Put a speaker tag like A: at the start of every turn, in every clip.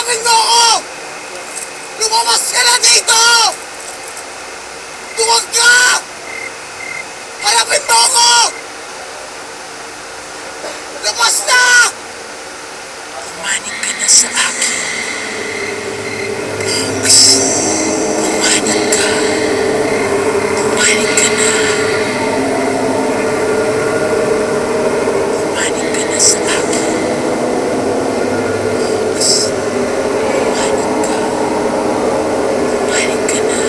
A: Harapin mo ako! Lumabas ka na dito! Tuwag ka! Harapin mo ako! Labas na!
B: Pumanig ka na sa akin. Bogs, pumanig ka. Pumanig ka na. Pumanig ka na sa akin. Bogs, pumanig ka. Pumanig ka na.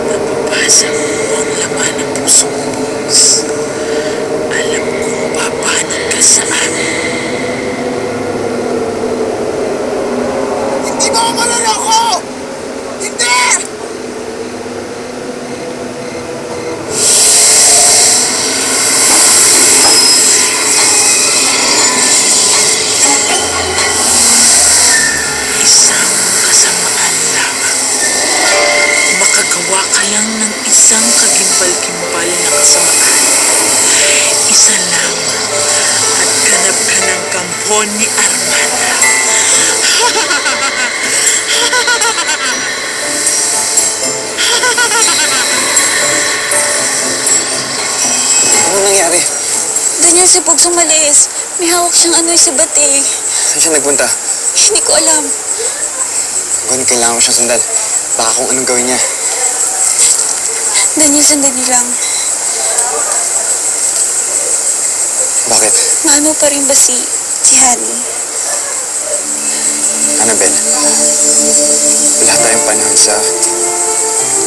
B: Nababasa mo ang laman ng puso mo, Bogs. Alam kong papanig ka sa amin.
A: Hindi mo ako maloloko! Hindi!
B: Isang kasamaan lamang. Makagawa ka lang ng isang kagimbal-gimbal na kasamaan. Isa lamang at ganap ka ng kampon ni Armanda.
C: Ano nangyari?
D: Daniel, si Pogs umalis. May hawak siyang anoy sa bati.
C: Saan siya nagpunta?
D: Hindi ko alam.
C: Gwen, kailangan ko siyang sundan. Baka kung anong gawin niya.
D: Daniel, sandali lang.
C: Bakit?
D: Mahal mo pa rin ba si Honey?
C: Annabelle, wala tayong panahon sa...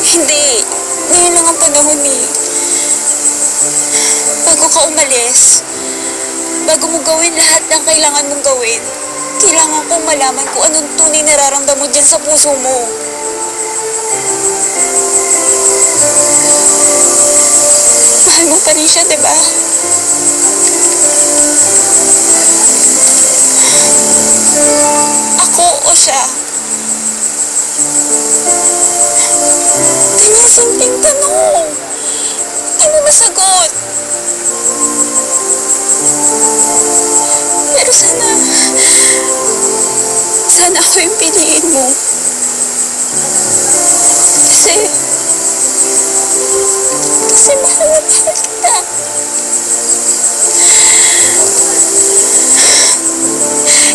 D: Hindi. Ngayon lang ang panahon eh. Bago ka umalis, bago mo gawin lahat ng kailangan mong gawin, kailangan kong malaman kung anong tunay nararamdaman mo dyan sa puso mo. Mahal mo pa rin siya, diba? Ako o siya? Daniel, simpleng tanong. Hindi mo masagot. Pero sana ako yung piliin mo. Kasi mahal na mahal kita.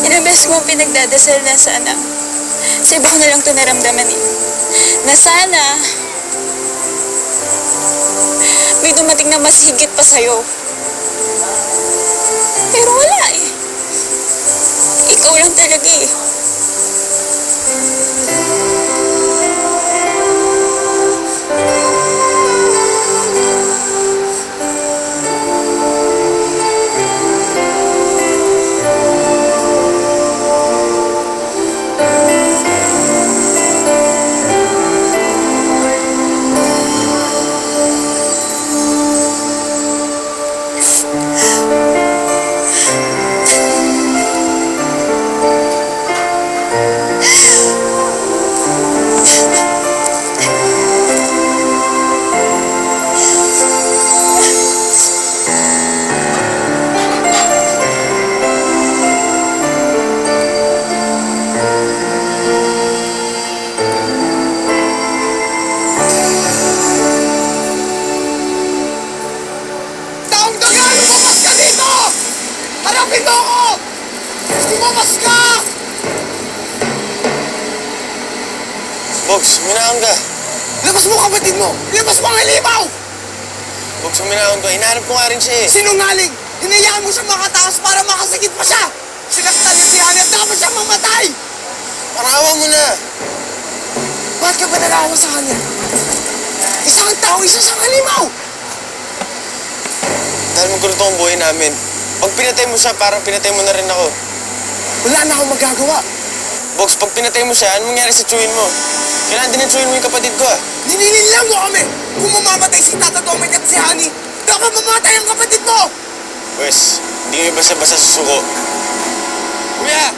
D: Ilang beses ko ang pinagdadasal na sana. Sa iba ko na lang ito naramdaman eh. Na sana may dumating na mas higit pa sa'yo. Pero wala eh. Ikaw lang talaga eh.
A: Harapin mo ako! Lumabas ka!
C: Bogs, huminahon ka.
A: Labas mo kapatid mo! Labas mo ang halimaw!
C: Bogs, huminahon ka. Hinahanap ko nga rin siya eh.
A: Sinungaling! Hinayaan mo siya makataas para makasakit pa siya! Sinaktan niya si Honey at dapat siya mamatay!
C: Parawa mo na.
A: Bakit ka ba nalawa sa kanya? Isang tao, isa siyang halimaw!
C: Dahil magkulito ang buhay namin. Pag pinatay mo siya, parang pinatay mo na rin ako.
A: Wala na akong magagawa.
C: Bogs, pag pinatay mo siya, ano mangyari sa tsuhin mo? Kailangan din ang tsuhin mo yung kapatid ko ah.
A: Ninilinlang mo kami! Kung mamamatay si Tata Dominic at si Honey, dapat mamatay ang kapatid mo!
C: Wes, hindi kami basta-basta susuko.
A: Kuya!